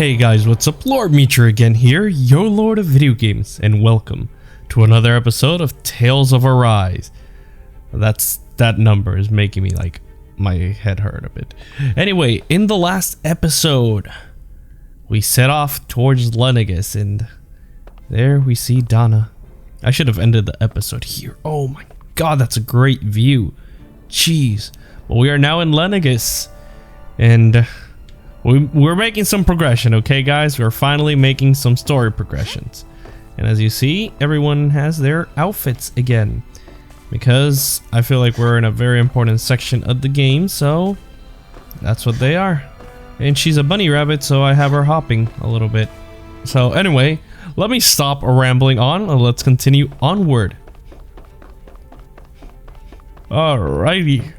Hey guys, what's up? Lord Meecher again here, your lord of video games, and welcome to another episode of Tales of Arise. That number is making me like my head hurt a bit. Anyway, in the last episode, we set off towards Lenegis, and there we see Dahna. I should have ended the episode here. Oh my god, that's a great view. Jeez. Well, we are now in Lenegis, and we're making some progression, okay guys? We're finally making some story progressions. And as you see, everyone has their outfits again, because I feel like we're in a very important section of the game, so that's what they are. And she's a bunny rabbit, so I have her hopping a little bit. So anyway, let me stop rambling on and let's continue onward. Alrighty.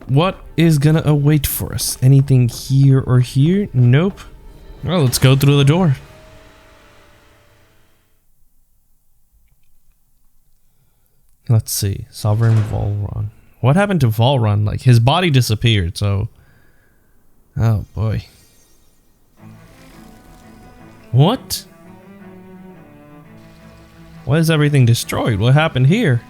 What is gonna await for us? Anything here or here? Nope. Well, let's go through the door. Let's see. Sovereign Volron. What happened to Volron? Like, his body disappeared, so... Oh, boy. What? Why is everything destroyed? What happened here?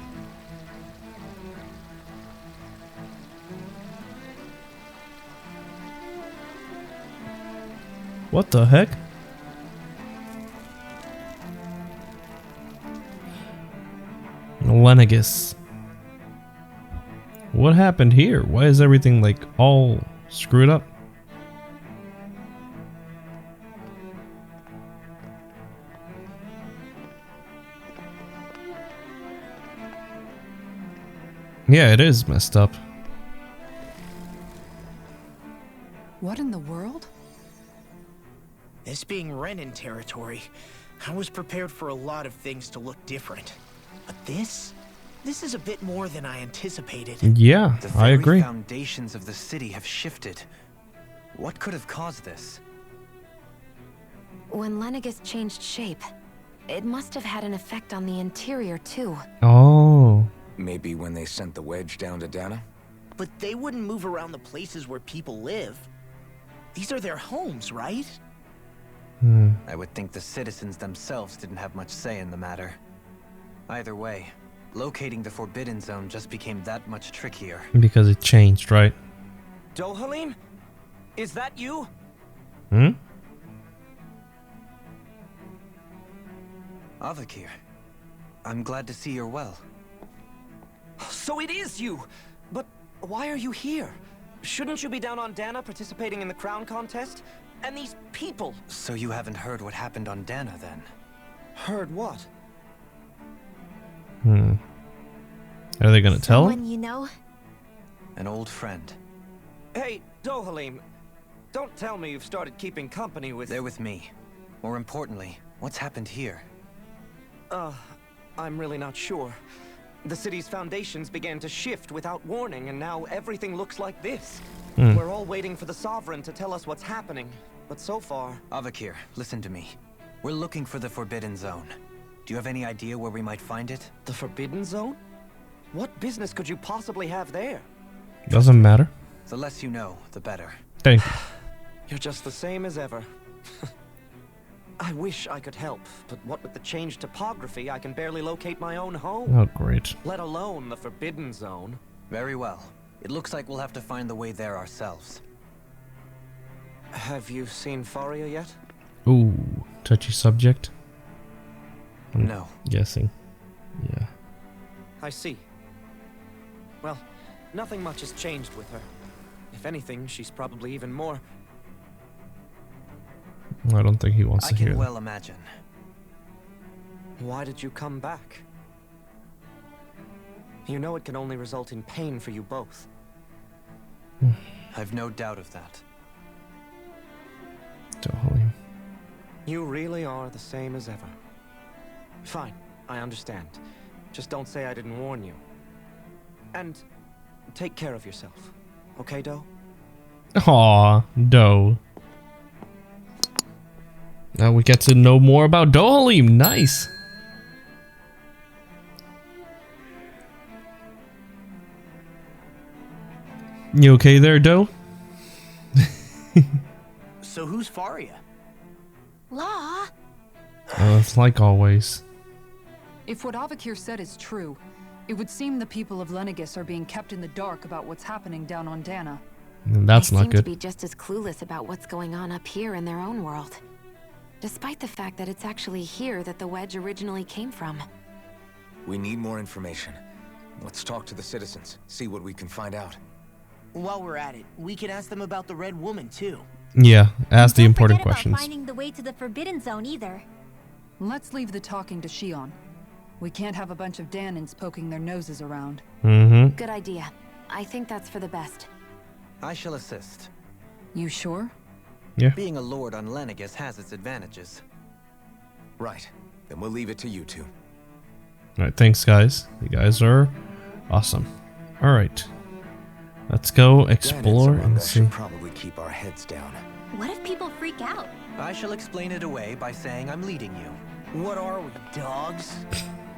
What the heck? Lenegis. What happened here? Why is everything like all screwed up? Yeah, it is messed up. What in the world? This being Renan territory, I was prepared for a lot of things to look different. But this is a bit more than I anticipated. Yeah, I agree. The foundations of the city have shifted. What could have caused this? When Lenegis changed shape, it must have had an effect on the interior too. Oh. Maybe when they sent the wedge down to Dahna? But they wouldn't move around the places where people live. These are their homes, right? I would think the citizens themselves didn't have much say in the matter. Either way, locating the Forbidden Zone just became that much trickier. Because it changed, right? Dohalim? Is that you? Avakir, I'm glad to see you're well. So it is you! But why are you here? Shouldn't you be down on Dahna participating in the crown contest? And these people! So you haven't heard what happened on Dahna then? Heard what? Are they gonna tell? Someone you know? An old friend. Hey, Dohalim, don't tell me you've started keeping company with... They're with me. More importantly, what's happened here? I'm really not sure. The city's foundations began to shift without warning, and now everything looks like this. We're all waiting for the Sovereign to tell us what's happening, but so far... Avakir, listen to me. We're looking for the Forbidden Zone. Do you have any idea where we might find it? The Forbidden Zone? What business could you possibly have there? Doesn't matter. The less you know, the better. Thank you. You're just the same as ever. I wish I could help, but what with the changed topography, I can barely locate my own home. Oh, great. Let alone the Forbidden Zone. Very well. It looks like we'll have to find the way there ourselves. Have you seen Faria yet? Ooh, touchy subject. I'm No. guessing. Yeah. I see. Well, nothing much has changed with her. If anything, she's probably even more... I don't think he wants I to hear can that. well imagine. Why did you come back? You know it can only result in pain for you both. I've no doubt of that. Totally. You really are the same as ever. Fine, I understand. Just don't say I didn't warn you. And take care of yourself. Okay, Doe? Aw, Doe. Now we get to know more about Dohalim. Nice. You okay there, Doe? So who's Faria? Law? It's like always. If what Avakir said is true, it would seem the people of Lenegis are being kept in the dark about what's happening down on Dahna. And that's They not seem to good. be just as clueless about what's going on up here in their own world. Despite the fact that it's actually here that the wedge originally came from. We need more information. Let's talk to the citizens, see what we can find out. While we're at it, we can ask them about the Red Woman, too. Yeah, ask the Don't important forget questions. about finding the way to the Forbidden Zone either. Let's leave the talking to Shion. We can't have a bunch of Dahnans poking their noses around. Mm-hmm. Good idea. I think that's for the best. I shall assist. You sure? Yeah. Being a lord on Lenegis has its advantages. Right. Then we'll leave it to you two. Alright, thanks guys. You guys are awesome. Alright. Let's go explore and see. Should probably keep our heads down. What if people freak out? I shall explain it away by saying I'm leading you. What are we, dogs?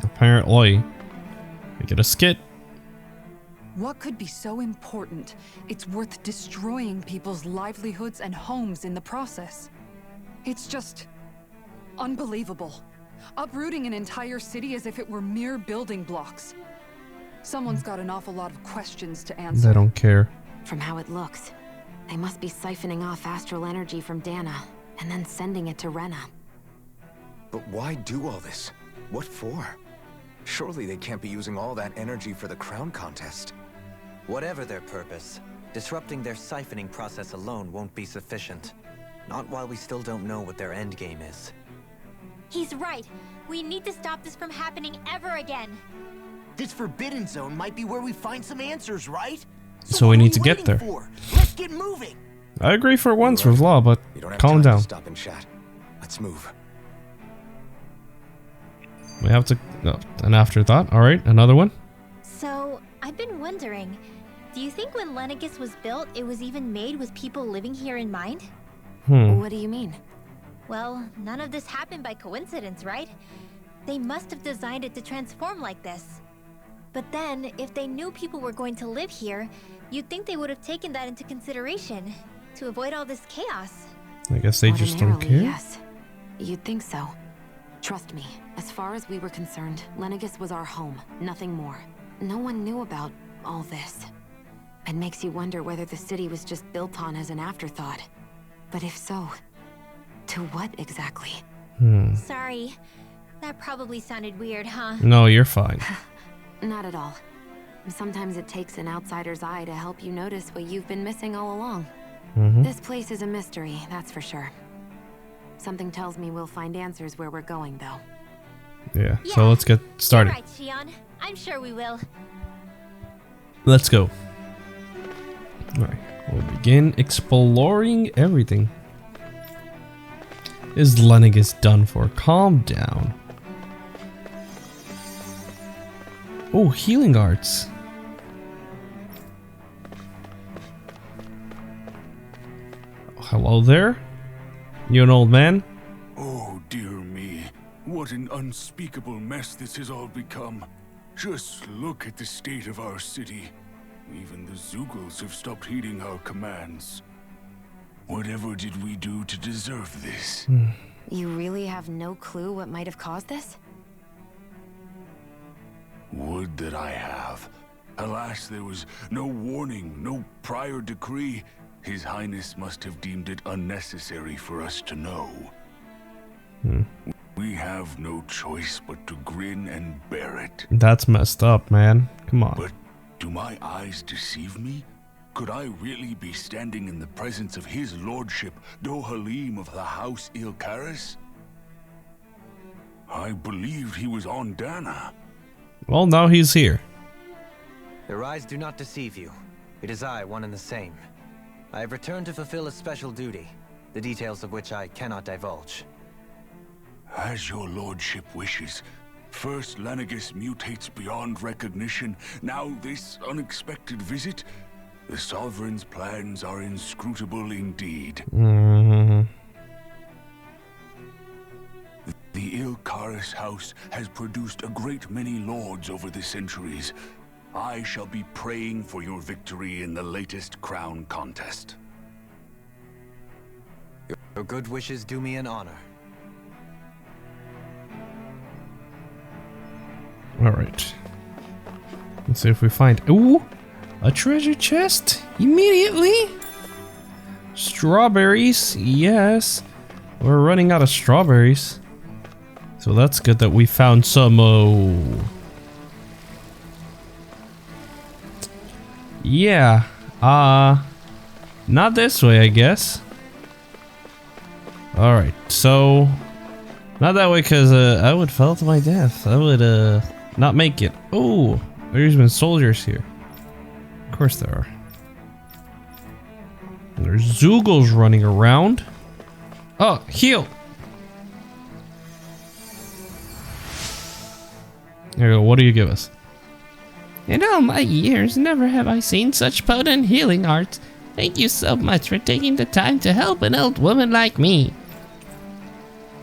Apparently. We get a skit. What could be so important? It's worth destroying people's livelihoods and homes in the process. It's just unbelievable. Uprooting an entire city as if it were mere building blocks. Someone's got an awful lot of questions to answer. They don't care. From how it looks, they must be siphoning off astral energy from Dahna and then sending it to Rena. But why do all this? What for? Surely they can't be using all that energy for the crown contest. Whatever their purpose, disrupting their siphoning process alone won't be sufficient. Not while we still don't know what their endgame is. He's right. We need to stop this from happening ever again. This Forbidden Zone might be where we find some answers, right? So we what are need to get waiting there. for? Let's get moving. I agree for once with Law, but You don't have calm time down. to stop and chat. Let's move. We have to... an afterthought. Alright, another one. So, I've been wondering, do you think when Lenegis was built, it was even made with people living here in mind? What do you mean? Well, none of this happened by coincidence, right? They must have designed it to transform like this. But then, if they knew people were going to live here, you'd think they would have taken that into consideration to avoid all this chaos. I guess they just don't Ordinarily, care. yes. You'd think so. Trust me, as far as we were concerned, Lenegis was our home, nothing more. No one knew about all this. It makes you wonder whether the city was just built on as an afterthought. But if so, to what exactly? Sorry, that probably sounded weird, huh? No, you're fine. Not at all. Sometimes it takes an outsider's eye to help you notice what you've been missing all along. This place is a mystery, that's for sure. Something tells me we'll find answers where we're going, though. Yeah, so let's get started. Right, Shion. I'm sure we will. Let's go. Alright, we'll begin exploring everything. Is Lenegis done for? Calm down. Oh, healing arts. Hello there? You an old man? Oh, dear me. What an unspeakable mess this has all become. Just look at the state of our city. Even the Zeugles have stopped heeding our commands. Whatever did we do to deserve this? You really have no clue what might have caused this? Would that I have. Alas, there was no warning, no prior decree. His Highness must have deemed it unnecessary for us to know. We have no choice but to grin and bear it. That's messed up, man. Come on. But do my eyes deceive me? Could I really be standing in the presence of his lordship, Dohalim of the House Ilkaris? I believed he was on Dahna. Well, now he's here. Your eyes do not deceive you. It is I, one and the same. I have returned to fulfill a special duty, the details of which I cannot divulge. As your lordship wishes. First Lenegis mutates beyond recognition, now this unexpected visit. The Sovereign's plans are inscrutable indeed. The Ilkaris house has produced a great many lords over the centuries. I shall be praying for your victory in the latest crown contest. Your good wishes do me an honor. Alright. Let's see if we find... Ooh! A treasure chest! Immediately! Strawberries! Yes! We're running out of strawberries. So that's good that we found some... Yeah. Not this way, I guess. Alright, so... Not that way, because I would fall to my death. I would not make it. Oh, there's been soldiers here. Of course there are. And there's Zoogles running around. Oh, heal! There you go, what do you give us? In all my years, never have I seen such potent healing arts. Thank you so much for taking the time to help an old woman like me.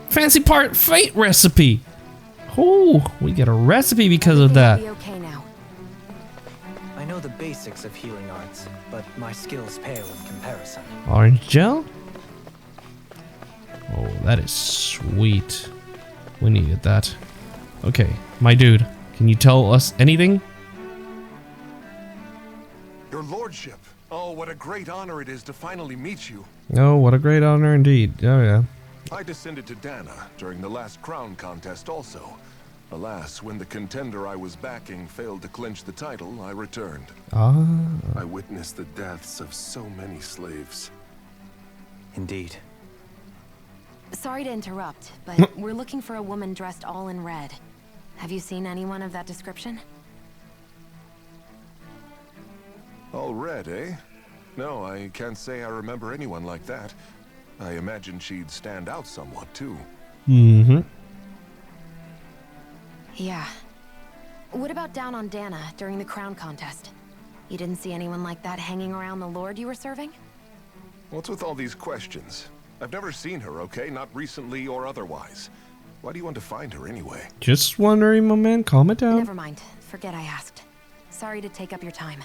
Fancy part fate recipe. Oh, we get a recipe because of that. Be okay now. I know the basics of healing arts, but my skills pale in comparison. Orange gel? Oh, that is sweet. We needed that. Okay, my dude, can you tell us anything? Your lordship. Oh, what a great honor it is to finally meet you. Oh, what a great honor indeed. Oh, yeah. I descended to Dahna during the last crown contest also. Alas, when the contender I was backing failed to clinch the title, I returned. I witnessed the deaths of so many slaves. Indeed. Sorry to interrupt, but we're looking for a woman dressed all in red. Have you seen anyone of that description? All red, eh? No, I can't say I remember anyone like that. I imagine she'd stand out somewhat, too. Mm-hmm. Yeah. What about down on Dahna during the crown contest? You didn't see anyone like that hanging around the lord you were serving? What's with all these questions? I've never seen her, okay? Not recently or otherwise. Why do you want to find her anyway? Just wondering, my man. Calm it down. Never mind. Forget I asked. Sorry to take up your time.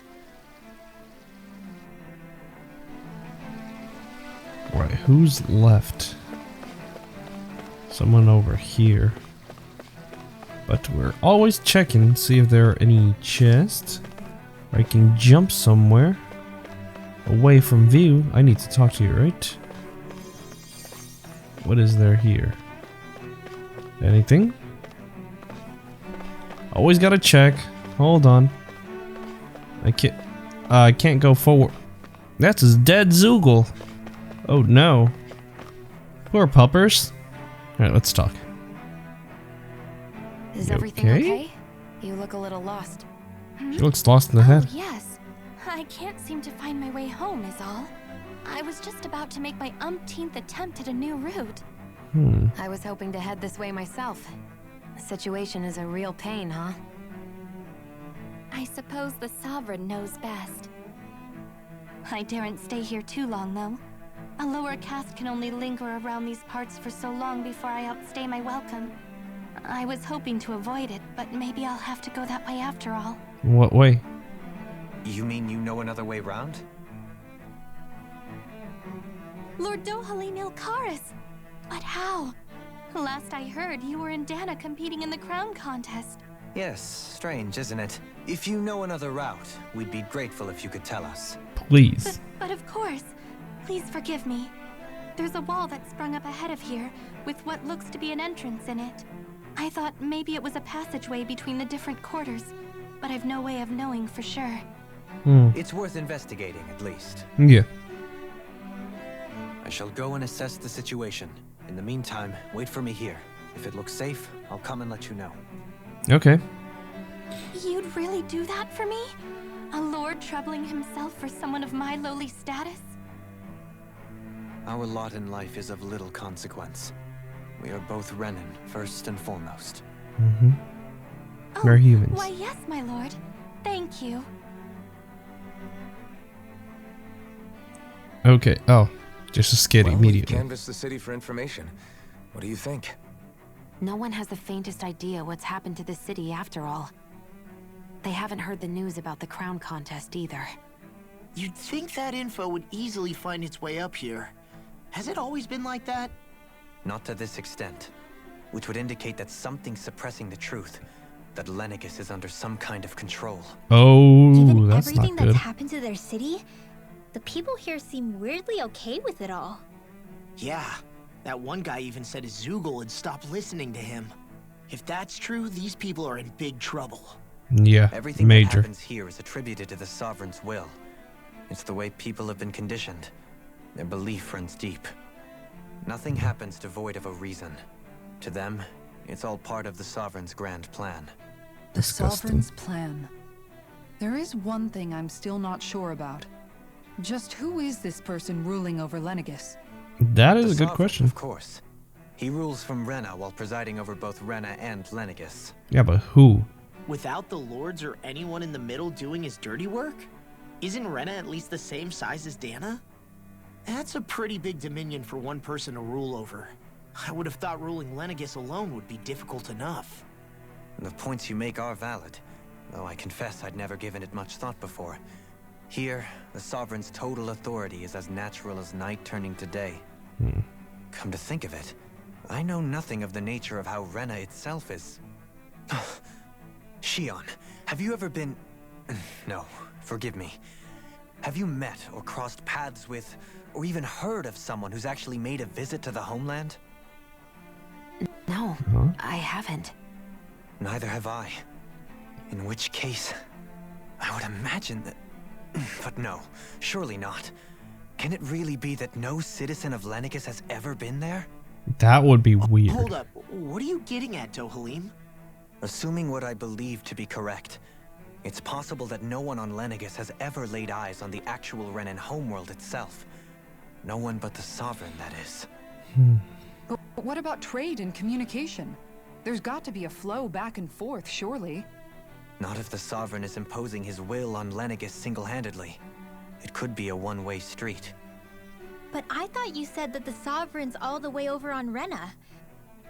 Right, who's left? Someone over here. But we're always checking, see if there are any chests. Or I can jump somewhere. Away from view. I need to talk to you, right? What is there here? Anything? Always gotta check. Hold on. I can't go forward. That's his dead Zoogle. Oh no. Poor puppers. Alright, let's talk. Is everything okay? You look a little lost. She looks lost in the head. Oh, yes. I can't seem to find my way home is all. I was just about to make my umpteenth attempt at a new route. I was hoping to head this way myself. The situation is a real pain, huh? I suppose the Sovereign knows best. I daren't stay here too long, though. A lower caste can only linger around these parts for so long before I outstay my welcome. I was hoping to avoid it, but maybe I'll have to go that way after all. What way? You mean you know another way round? Lord Dohalim Ilkaris! But how? Last I heard, you were in Dahna competing in the crown contest. Yes, strange, isn't it? If you know another route, we'd be grateful if you could tell us. Please. But of course. Please forgive me. There's a wall that sprung up ahead of here, with what looks to be an entrance in it. I thought maybe it was a passageway between the different quarters, but I've no way of knowing for sure. It's worth investigating, at least. Yeah. I shall go and assess the situation. In the meantime, wait for me here. If it looks safe, I'll come and let you know. Okay. You'd really do that for me? A lord troubling himself for someone of my lowly status? Our lot in life is of little consequence. We are both Renan, first and foremost. Mm-hmm. Oh, we're humans. Why, yes, my lord. Thank you. Okay. Oh, just a skid immediately. Canvass the city for information. What do you think? No one has the faintest idea what's happened to the city after all. They haven't heard the news about the crown contest either. You'd think that info would easily find its way up here. Has it always been like that? Not to this extent, which would indicate that something's suppressing the truth. that Lenegis is under some kind of control. Oh, Given that's everything not good. that's happened to their city, the people here seem weirdly okay with it all. Yeah, that one guy even said his Zoogle had stopped listening to him. If that's true, these people are in big trouble. Yeah, Everything major. that happens here is attributed to the Sovereign's will. It's the way people have been conditioned. Their belief runs deep. Nothing happens devoid of a reason. To them, it's all part of the Sovereign's grand plan. The Sovereign's plan. There is one thing I'm still not sure about. Just who is this person ruling over Lenegis? That is The a good Sovereign, question. Of course. He rules from Rena while presiding over both Rena and Lenegis. Yeah, but who? Without the lords or anyone in the middle doing his dirty work? Isn't Rena at least the same size as Dahna? That's a pretty big dominion for one person to rule over. I would have thought ruling Lenegis alone would be difficult enough. The points you make are valid, though I confess I'd never given it much thought before. Here, the Sovereign's total authority is as natural as night turning to day. Come to think of it, I know nothing of the nature of how Rena itself is. Shion, have you ever been... No, forgive me. Have you met or crossed paths with, or even heard of someone who's actually made a visit to the homeland? No, I haven't. Neither have I. In which case, I would imagine that... But no, surely not. Can it really be that no citizen of Lenegis has ever been there? That would be weird. Hold up, what are you getting at, Dohalim? Assuming what I believe to be correct, it's possible that no one on Lenegis has ever laid eyes on the actual Renan homeworld itself. No one but the Sovereign, that is. But what about trade and communication? There's got to be a flow back and forth, surely. Not if the Sovereign is imposing his will on Lenegis single-handedly. It could be a one-way street. But I thought you said that the Sovereign's all the way over on Rena.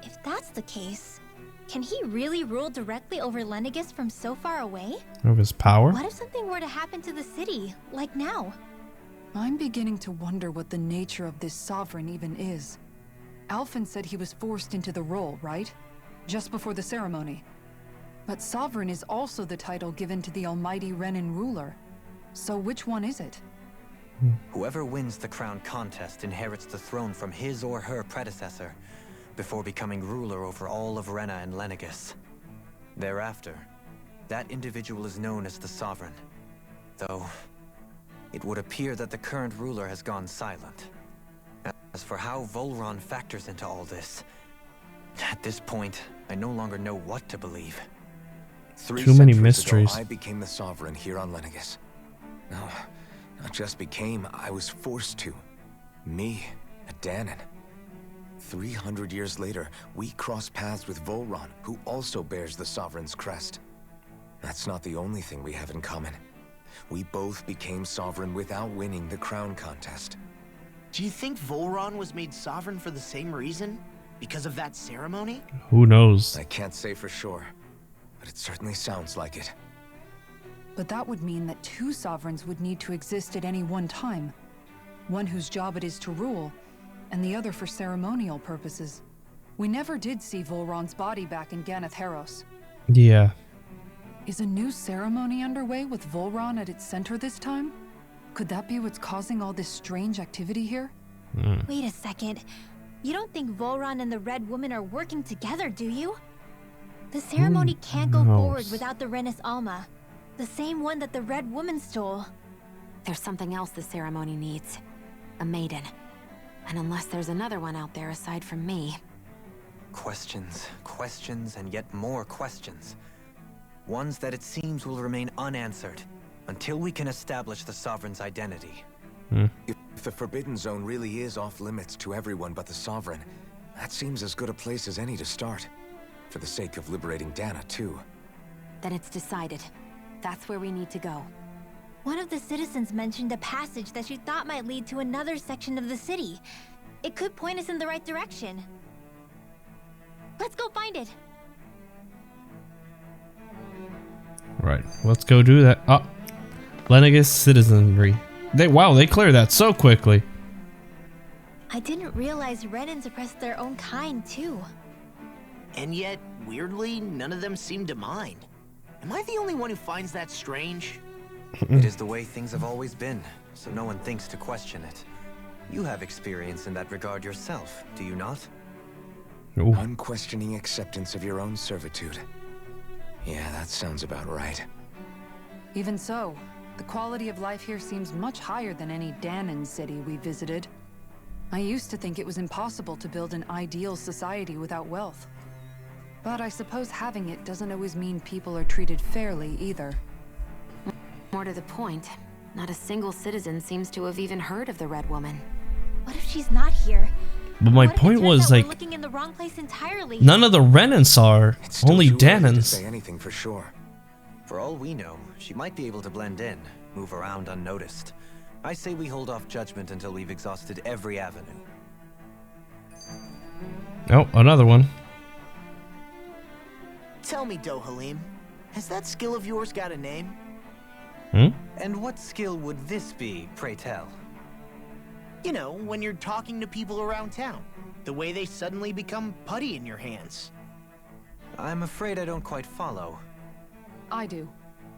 If that's the case, can he really rule directly over Lenegis from so far away? Of his power? What if something were to happen to the city, like now? I'm beginning to wonder what the nature of this Sovereign even is. Alphen said he was forced into the role, right? Just before the ceremony. But Sovereign is also the title given to the almighty Renan ruler. So which one is it? Whoever wins the crown contest inherits the throne from his or her predecessor, before becoming ruler over all of Rena and Lenegis. Thereafter, that individual is known as the Sovereign. Though, it would appear that the current ruler has gone silent. As for how Volron factors into all this, at this point, I no longer know what to believe. Too many mysteries. Ago, I became the Sovereign here on Lenegis. No, not just became, I was forced to. Me, a Dahnan. 300 years later, we cross paths with Volron, who also bears the Sovereign's crest. That's not the only thing we have in common. We both became Sovereign without winning the crown contest. Do you think Volron was made Sovereign for the same reason? Because of that ceremony? Who knows? I can't say for sure, but it certainly sounds like it. But that would mean that two Sovereigns would need to exist at any one time. One whose job it is to rule, and the other for ceremonial purposes. We never did see Volron's body back in Ganath Haros. Yeah. Is a new ceremony underway with Volron at its center this time? Could that be what's causing all this strange activity here? Wait a second. You don't think Volron and the Red Woman are working together, do you? The ceremony can't go forward without the Renis Alma. The same one that the Red Woman stole. There's something else the ceremony needs. A maiden. And unless there's another one out there aside from me. Questions, questions, and yet more questions. Ones that it seems will remain unanswered until we can establish the Sovereign's identity. If the Forbidden Zone really is off limits to everyone but the Sovereign, that seems as good a place as any to start. For the sake of liberating Dahna, too. Then it's decided. That's where we need to go. One of the citizens mentioned a passage that she thought might lead to another section of the city. It could point us in the right direction. Let's go find it. Right, let's go do that. Oh, Lenegis citizenry. They cleared that so quickly. I didn't realize Renans oppressed their own kind, too. And yet, weirdly, none of them seem to mind. Am I the only one who finds that strange? It is the way things have always been, so no one thinks to question it. You have experience in that regard yourself, do you not? Ooh. Unquestioning acceptance of your own servitude. Yeah, that sounds about right. Even so, the quality of life here seems much higher than any Dahnan city we visited. I used to think it was impossible to build an ideal society without wealth. But I suppose having it doesn't always mean people are treated fairly either. More to the point, not a single citizen seems to have even heard of the Red Woman. What if she's not here? But my What if it point turns was out we're like, looking in the wrong place entirely? none of the Renans are, It's still only too early to Dahnans. say anything for sure. For all we know, she might be able to blend in, move around unnoticed. I say we hold off judgment until we've exhausted every avenue. Oh, another one. Tell me, Dohalim, has that skill of yours got a name? Hmm? And what skill would this be, pray tell? You know, when you're talking to people around town. The way they suddenly become putty in your hands. I'm afraid I don't quite follow. I do.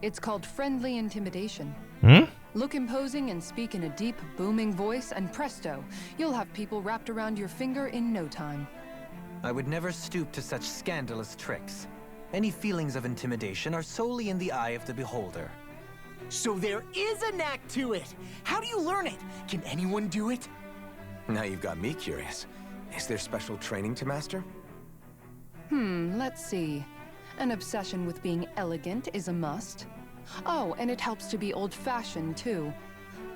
It's called friendly intimidation. Hmm? Look imposing and speak in a deep, booming voice, and presto, you'll have people wrapped around your finger in no time. I would never stoop to such scandalous tricks. Any feelings of intimidation are solely in the eye of the beholder. So there is a knack to it! How do you learn it? Can anyone do it? Now you've got me curious. Is there special training to master? Let's see. An obsession with being elegant is a must. Oh, and it helps to be old-fashioned, too.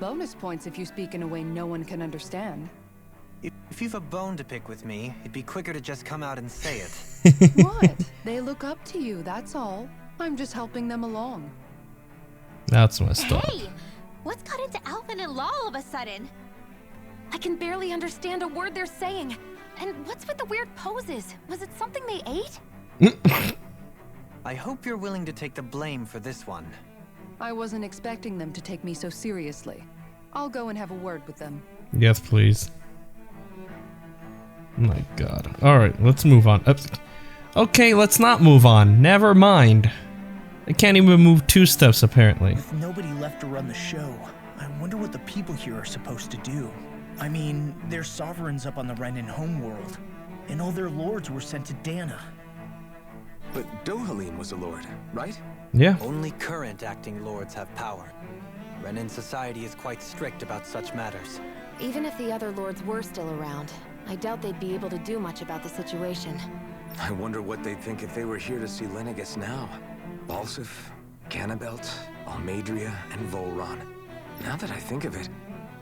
Bonus points if you speak in a way no one can understand. If you've a bone to pick with me, it'd be quicker to just come out and say it. What? They look up to you, that's all. I'm just helping them along. That's messed up. Hey! What's got into Alvin and Law all of a sudden? I can barely understand a word they're saying. And what's with the weird poses? Was it something they ate? I hope you're willing to take the blame for this one. I wasn't expecting them to take me so seriously. I'll go and have a word with them. Yes, please. My god. Alright, let's move on. Oops. Okay, let's not move on. Never mind. I can't even move 2 steps, apparently. With nobody left to run the show, I wonder what the people here are supposed to do. I mean, their sovereigns up on the Renan homeworld, and all their lords were sent to Dahna. But Dohalim was a lord, right? Yeah. Only current acting lords have power. Renan society is quite strict about such matters. Even if the other lords were still around, I doubt they'd be able to do much about the situation. I wonder what they'd think if they were here to see Lenegis now. Balsif, Cannabelt, Almadria, and Volron. Now that I think of it,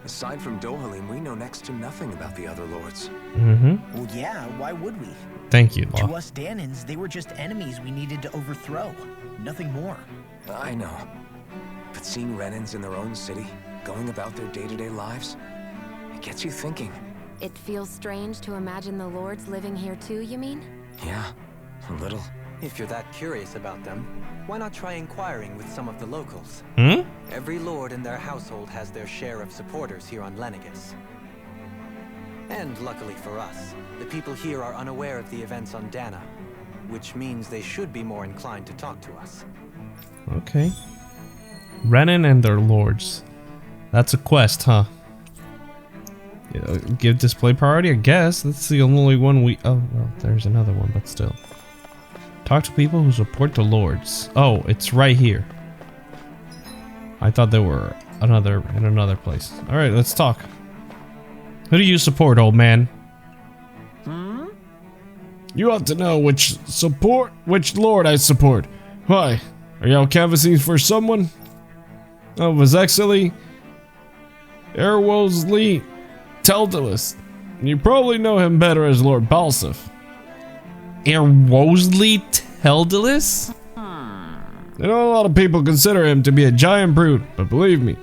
aside from Dohalim, we know next to nothing about the other lords. Well, yeah, why would we? Thank you, To Law. us Dahnans, they were just enemies we needed to overthrow. Nothing more. I know. But seeing Renans in their own city, going about their day-to-day lives, it gets you thinking. It feels strange to imagine the lords living here too, you mean? Yeah, a little. If you're that curious about them, why not try inquiring with some of the locals? Hmm? Every lord in their household has their share of supporters here on Lenegis. And luckily for us, the people here are unaware of the events on Dahna, which means they should be more inclined to talk to us. Okay. Renan and their lords. That's a quest, huh? Yeah, give display priority, I guess. That's the only one we... Oh, well, there's another one, but still. Talk to people who support the lords. Oh, it's right here. I thought they were in another place. Alright, let's talk. Who do you support, old man? You ought to know which lord I support. Why? Are y'all canvassing for someone? Oh, His Excellency Erwosley Teldalis. You probably know him better as Lord Balsif. Erwosley Teldalis? I know a lot of people consider him to be a giant brute, but believe me,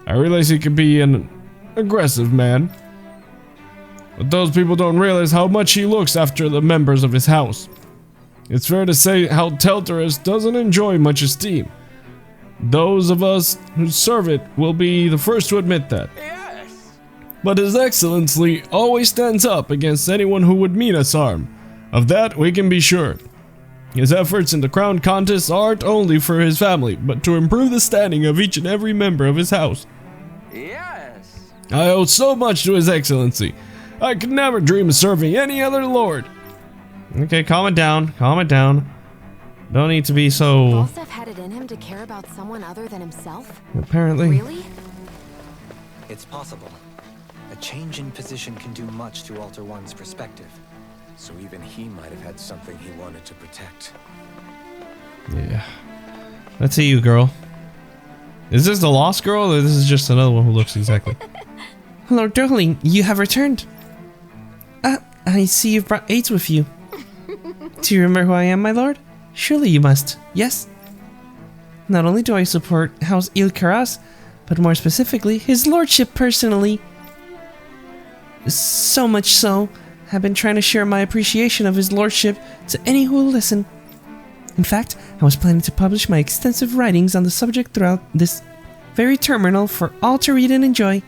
I realize he could be an aggressive man. But those people don't realize how much he looks after the members of his house. It's fair to say how Teldalis doesn't enjoy much esteem. Those of us who serve it will be the first to admit that. But His Excellency always stands up against anyone who would mean us harm. Of that we can be sure. His efforts in the crown contest aren't only for his family, but to improve the standing of each and every member of his house. Yes. I owe so much to His Excellency. I could never dream of serving any other lord. Okay, calm it down. Calm it down. Don't need to be so... Falstaff had it in him to care about someone other than himself? Apparently. Really? It's possible. A change in position can do much to alter one's perspective. So even he might have had something he wanted to protect. Yeah. Let's see you, girl. Is this the lost girl, or this is just another one who looks exactly... Lord Darling, you have returned. I see you've brought aides with you. Do you remember who I am, my lord? Surely you must, yes? Not only do I support House Elde Menancia, but more specifically, his lordship personally. So much so, I've been trying to share my appreciation of his lordship to any who will listen. In fact, I was planning to publish my extensive writings on the subject throughout this very terminal for all to read and enjoy.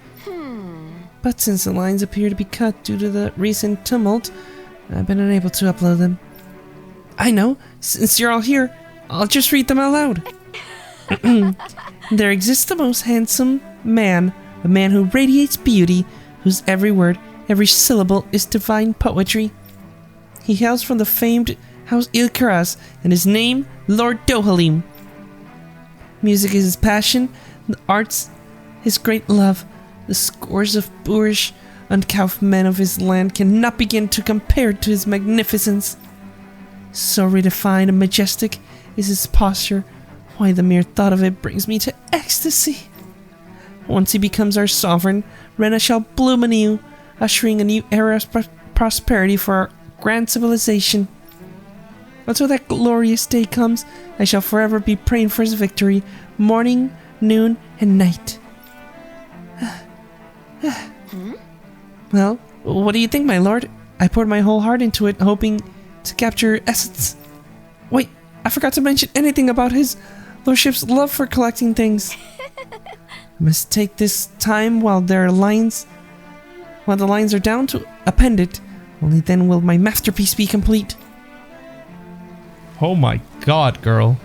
But since the lines appear to be cut due to the recent tumult, I've been unable to upload them. I know, since you're all here, I'll just read them out loud. There exists the most handsome man, a man who radiates beauty, whose every word, every syllable is divine poetry. He hails from the famed House Elde Menancia, and his name, Lord Dohalim. Music is his passion, the arts his great love. The scores of boorish, uncouth men of his land cannot begin to compare to his magnificence. So redefined and majestic is his posture, why the mere thought of it brings me to ecstasy. Once he becomes our sovereign, Rena shall bloom anew, ushering a new era of prosperity for our grand civilization. Until that glorious day comes, I shall forever be praying for his victory, morning, noon, and night. Well, what do you think, my lord? I poured my whole heart into it, hoping to capture essence. Wait, I forgot to mention anything about his lordship's love for collecting things. I must take this time while the lines are down to append it. Only then will my masterpiece be complete. Oh my god, girl.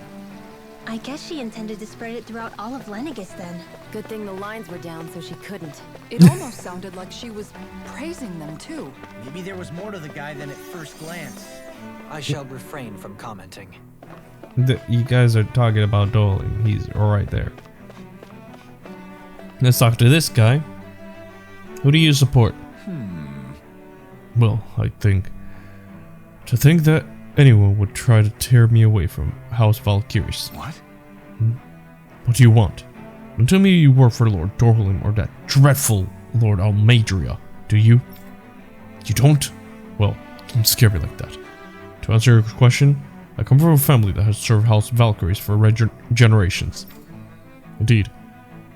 I guess she intended to spread it throughout all of Lenegis then. Good thing the lines were down so she couldn't. It almost sounded like she was praising them too. Maybe there was more to the guy than at first glance. I shall refrain from commenting. You guys are talking about Doling. He's right there. Let's talk to this guy. Who do you support? Well, I think... To think that anyone would try to tear me away from House Valkyries. What? What do you want? Don't tell me you work for Lord Dorlim or that dreadful Lord Almadria, do you? You don't? Well, don't scare me like that. To answer your question, I come from a family that has served House Valkyries for generations. Indeed,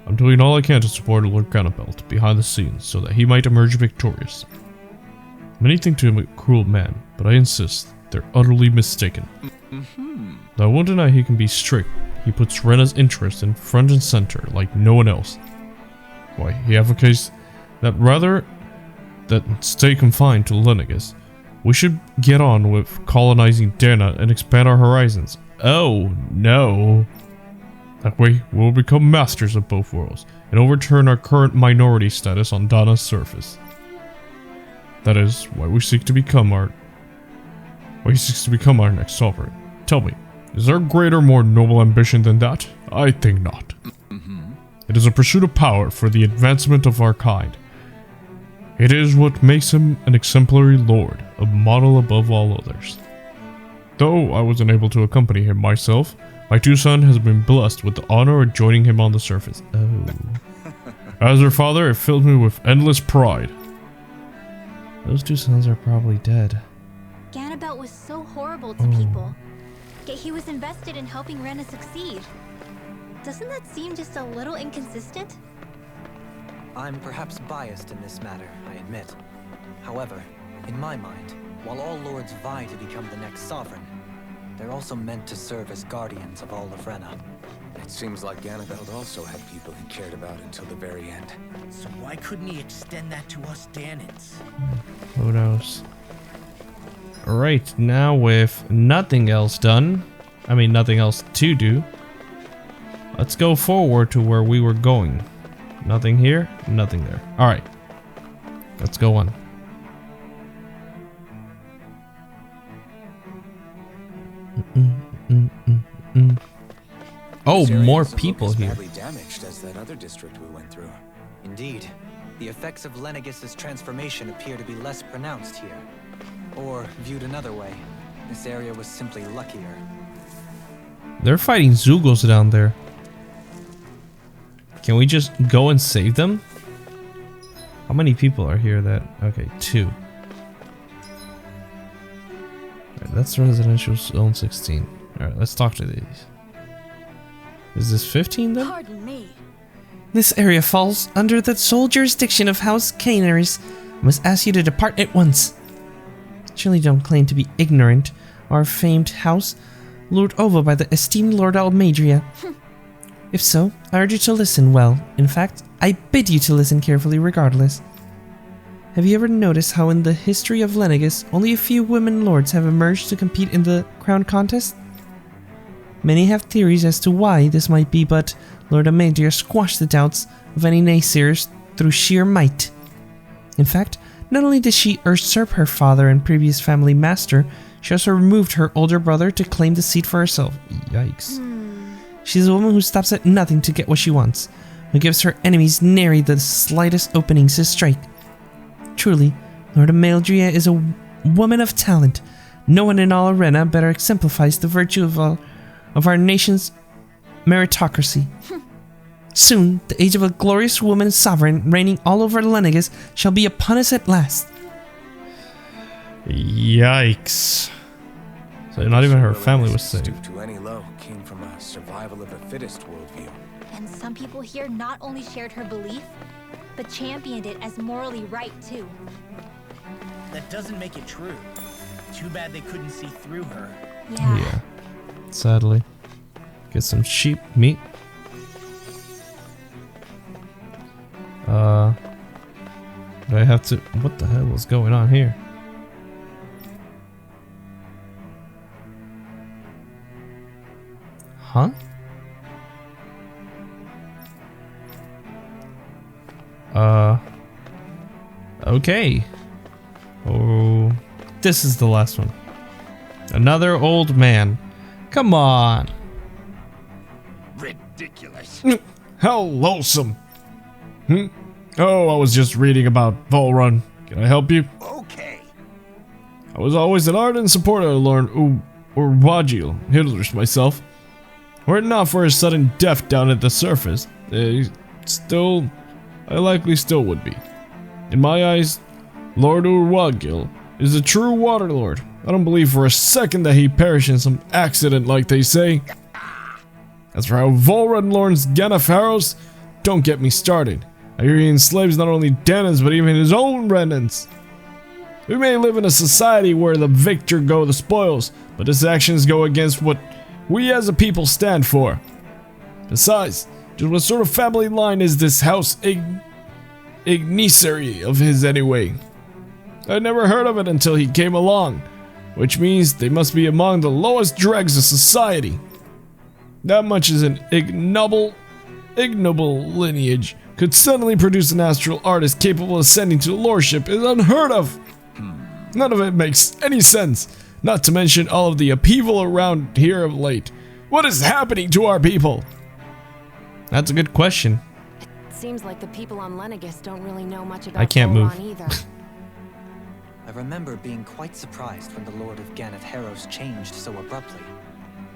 I'm doing all I can to support Lord Ganabelt behind the scenes so that he might emerge victorious. Many think him a cruel man, but I insist they're utterly mistaken. I won't deny he can be strict. He puts Rena's interest in front and center like no one else. Why, he advocates that rather than stay confined to Lenegis, we should get on with colonizing Dahna and expand our horizons. Oh, no. That way, we'll become masters of both worlds and overturn our current minority status on Dahna's surface. That is why he seeks to become our next sovereign. Tell me, is there a greater, more noble ambition than that? I think not. It is a pursuit of power for the advancement of our kind. It is what makes him an exemplary lord, a model above all others. Though I was unable to accompany him myself, my two sons has been blessed with the honor of joining him on the surface. Oh. As their father, it filled me with endless pride. Those two sons are probably dead. Ganabelt was so horrible to people, yet he was invested in helping Rena succeed. Doesn't that seem just a little inconsistent? I'm perhaps biased in this matter, I admit. However, in my mind, while all lords vie to become the next sovereign, they're also meant to serve as guardians of all of Rena. It seems like Ganabelt also had people he cared about until the very end. So why couldn't he extend that to us Dahnans? Who knows? Alright, now with nothing else done, I mean nothing else to do, let's go forward to where we were going. Nothing here, nothing there. Alright, let's go on. Oh, more people here. Damaged as that other district we went through. Indeed. The effects of Lenegis' transformation appear to be less pronounced here. Or, viewed another way, this area was simply luckier. They're fighting Zugos down there. Can we just go and save them? How many people are here that... Okay, 2. Alright, that's residential zone 16. Alright, let's talk to these. Is this 15 then? Pardon me. This area falls under the sole jurisdiction of House Canaris. I must ask you to depart at once. Surely don't claim to be ignorant. Our famed house, lorded over by the esteemed Lord Almadria. If so, I urge you to listen well. In fact, I bid you to listen carefully regardless. Have you ever noticed how in the history of Lenegis, only a few women lords have emerged to compete in the crown contest? Many have theories as to why this might be, but Lord Almadria squashed the doubts of any naysayers through sheer might. In fact, not only did she usurp her father and previous family master, she also removed her older brother to claim the seat for herself. Yikes. She's a woman who stops at nothing to get what she wants, who gives her enemies nary the slightest openings to strike. Truly, Lord Almadria is a woman of talent. No one in all Arena better exemplifies the virtue of our nation's meritocracy. Soon, the age of a glorious woman sovereign reigning all over Lenegis shall be upon us at last. Yikes. So not even her family was saved. Stoop to any low came from a survival of the fittest worldview. And some people here not only shared her belief, but championed it as morally right too. That doesn't make it true. Too bad they couldn't see through her. Yeah. Sadly. Get some sheep meat. Do I have to... What the hell is going on here? Huh? Okay. Oh, this is the last one. Another old man. Come on. Ridiculous. How loathsome. Oh, I was just reading about Bull Run. Can I help you? Okay. I was always an ardent supporter of Lord Urwagil, Hitler's myself. Were it not for his sudden death down at the surface, I likely still would be. In my eyes, Lord Urwagil is a true water lord. I don't believe for a second that he perished in some accident like they say. As for how Volrun lords Ganath Haros, don't get me started. I hear he enslaves not only Dahnans but even his own Renans. We may live in a society where the victor go the spoils, but his actions go against what we as a people stand for. Besides, just what sort of family line is this house Ignisary of his anyway? I'd never heard of it until he came along, which means they must be among the lowest dregs of society. That much as an ignoble lineage could suddenly produce an astral artist capable of ascending to lordship is unheard of. None of it makes any sense, not to mention all of the upheaval around here of late. What is happening to our people? That's a good question. Seems like the people on Lenegis don't really know much about I can't move. either. I remember being quite surprised when the Lord of Ganath Haros changed so abruptly.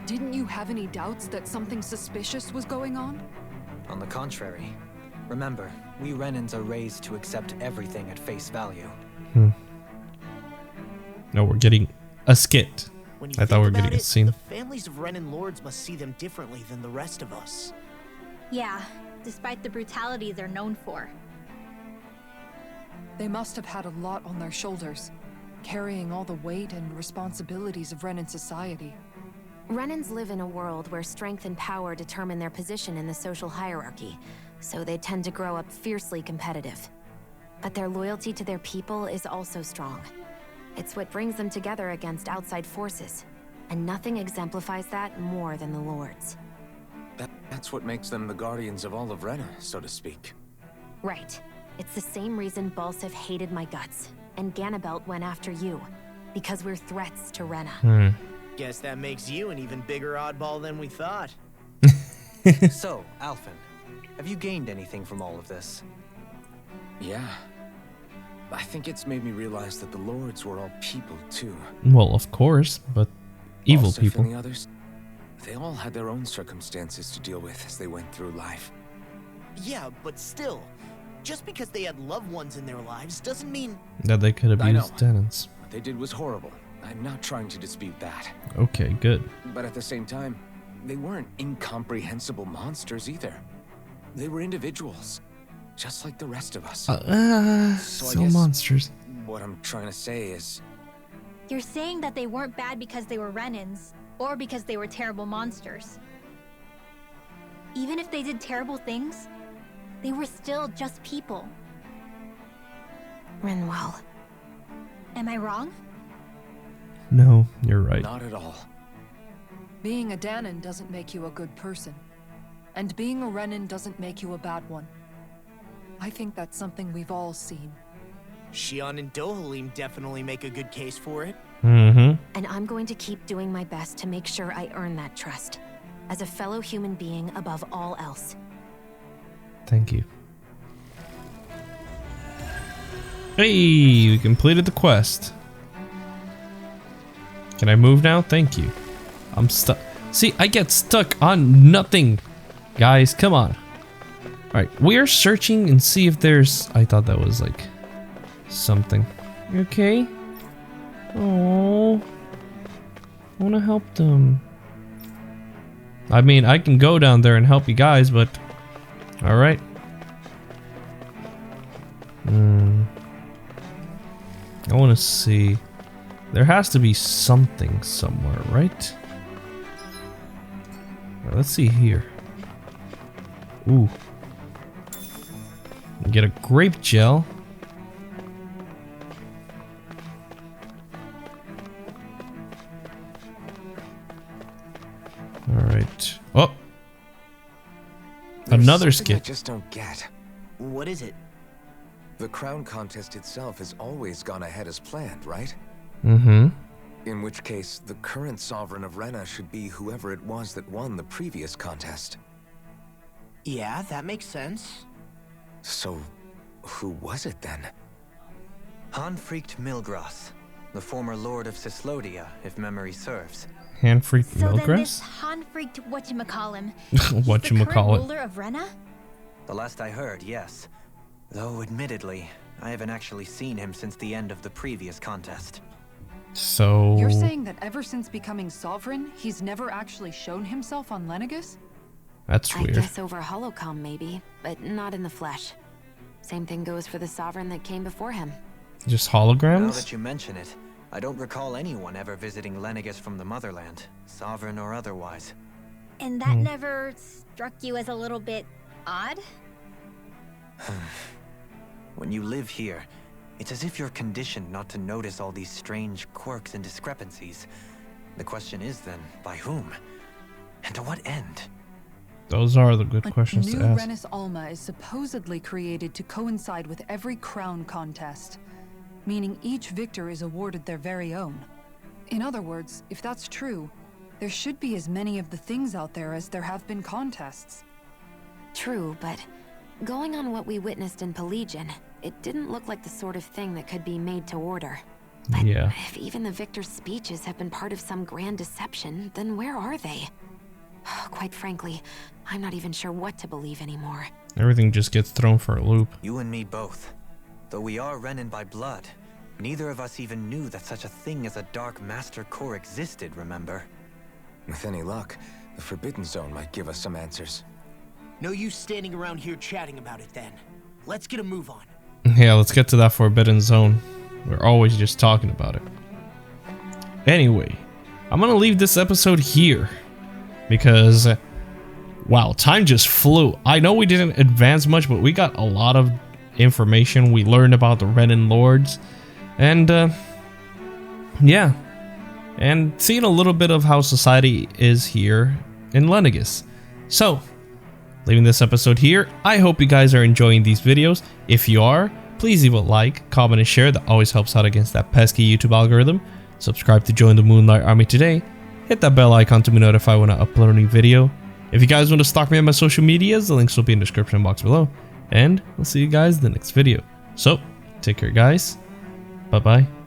Didn't you have any doubts that something suspicious was going on? On the contrary. Remember, we Renans are raised to accept everything at face value. No, we're getting a skit. When you I thought we were think getting about a scene. The families of Renan lords must see them differently than the rest of us. Yeah, despite the brutality they're known for. They must have had a lot on their shoulders, carrying all the weight and responsibilities of Renan society. Renans live in a world where strength and power determine their position in the social hierarchy, so they tend to grow up fiercely competitive. But their loyalty to their people is also strong. It's what brings them together against outside forces. And nothing exemplifies that more than the Lords. That's what makes them the guardians of all of Rena, so to speak. Right. It's the same reason Balsif hated my guts, and Ganabelt went after you. Because we're threats to Rena. Guess that makes you an even bigger oddball than we thought. So, Alphen, have you gained anything from all of this? Yeah. I think it's made me realize that the Lords were all people, too. Well, of course, but evil Balsif people. and the others, they all had their own circumstances to deal with as they went through life. Yeah, but still, just because they had loved ones in their lives doesn't mean That they could abuse tenants. What they did was horrible. I'm not trying to dispute that. Okay, good. But at the same time, they weren't incomprehensible monsters either. They were individuals, just like the rest of us. So I guess monsters. What I'm trying to say is... You're saying that they weren't bad because they were Renans, or because they were terrible monsters. Even if they did terrible things, they were still just people. Rinwell. Am I wrong? No, you're right. Not at all. Being a Dahnan doesn't make you a good person. And being a Renan doesn't make you a bad one. I think that's something we've all seen. Xion and Dohalim definitely make a good case for it. Mm-hmm. And I'm going to keep doing my best to make sure I earn that trust. As a fellow human being above all else. Thank you. Hey, we completed the quest. Can I move now? Thank you. I'm stuck. See, I get stuck on nothing. Guys, come on. Alright, we are searching and see if there's... I thought that was like... something. You okay? Oh, I want to help them. I mean, I can go down there and help you guys, but... Alright. I want to see... There has to be something somewhere, right? Alright, let's see here. Ooh. Get a grape gel. Alright. Oh! Another skit. I just don't get. What is it? The crown contest itself has always gone ahead as planned, right? Mm-hmm. In which case, the current sovereign of Rena should be whoever it was that won the previous contest. Yeah, that makes sense. So, who was it then? Hanfrecht Milgras, the former lord of Cyslodia, if memory serves. Hanfrecht So then this Milgras? Hanfrecht whatchamacallem, Whatchamacallit. he's the current ruler of Rena? The last I heard, yes. Though, admittedly, I haven't actually seen him since the end of the previous contest. So... You're saying that ever since becoming sovereign, he's never actually shown himself on Lenegis? That's weird. I guess over holocom maybe, but not in the flesh. Same thing goes for the sovereign that came before him. Just Now holograms? that you mention it, I don't recall anyone ever visiting Lenegis from the motherland, sovereign or otherwise. And that never struck you as a little bit odd? When you live here, it's as if you're conditioned not to notice all these strange quirks and discrepancies. The question is then, by whom? And to what end? Those are the good questions A to new ask. Renis Alma is supposedly created to coincide with every crown contest, meaning each victor is awarded their very own. In other words, if that's true, there should be as many of the things out there as there have been contests. True, but going on what we witnessed in Pelagian, it didn't look like the sort of thing that could be made to order. But Yeah. if even the victor's speeches have been part of some grand deception, then where are they? Quite frankly, I'm not even sure what to believe anymore. Everything just gets thrown for a loop. You and me both. Though we are Renan by blood, neither of us even knew that such a thing as a Dark Master Core existed, remember? With any luck, the Forbidden Zone might give us some answers. No use standing around here chatting about it then. Let's get a move on. Yeah, let's get to that Forbidden Zone. We're always just talking about it. Anyway, I'm gonna leave this episode here because, wow, time just flew. I know we didn't advance much, but we got a lot of information. We learned about the Renan Lords, and yeah, and seeing a little bit of how society is here in Lenegis. So, leaving this episode here, I hope you guys are enjoying these videos. If you are, please leave a like, comment, and share. That always helps out against that pesky YouTube algorithm. Subscribe to join the Moonlight Army today. Hit that bell icon to be notified when I upload a new video. If you guys want to stalk me on my social medias, the links will be in the description box below. And I'll see you guys in the next video. So, take care guys. Bye bye.